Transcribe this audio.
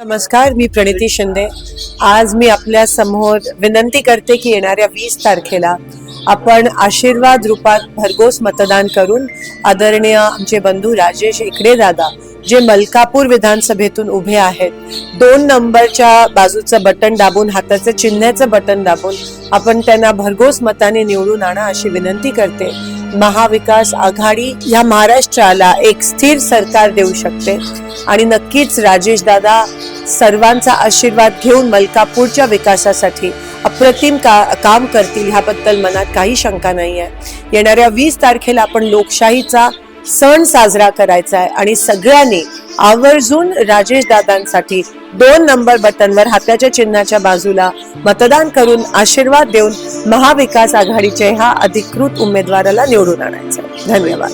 नमस्कार, मी प्रणिती शिंदे। आज मी आपल्या समोर विनंती करते की येणाऱ्या 20 तारखेला आपण आशीर्वाद रूपात भरघोस मतदान करून आदरणीय आमचे बंधू राजेश इकडे दादा जे मलकापूर विधानसभेतून उभे आहेत, 2 नंबरच्या बाजूचं बटन दाबून, हाताचं चिन्हाचं बटन दाबून आपण त्यांना भरघोस मताने निवडून आणा अशी विनंती करते। महाविकास आघाडी या महाराष्ट्राला एक स्थिर सरकार देऊ शकते आणि नक्कीच राजेश दादा सर्वांचा आशीर्वाद घेऊन मलकापूरच्या विकासासाठी अप्रतिम काम करतील ह्याबद्दल मनात काही शंका नाही आहे। येणाऱ्या 20 तारखेला आपण लोकशाहीचा सण साजरा करायचा आहे आणि सगळ्यांनी आवर्जून राजेश दादांसाठी 2 नंबर बटनवर हाताच्या चिन्हाच्या बाजूला मतदान करून आशीर्वाद देऊन महाविकास आघाडीच्या ह्या अधिकृत उमेदवाराला निवडून आणायचं। धन्यवाद।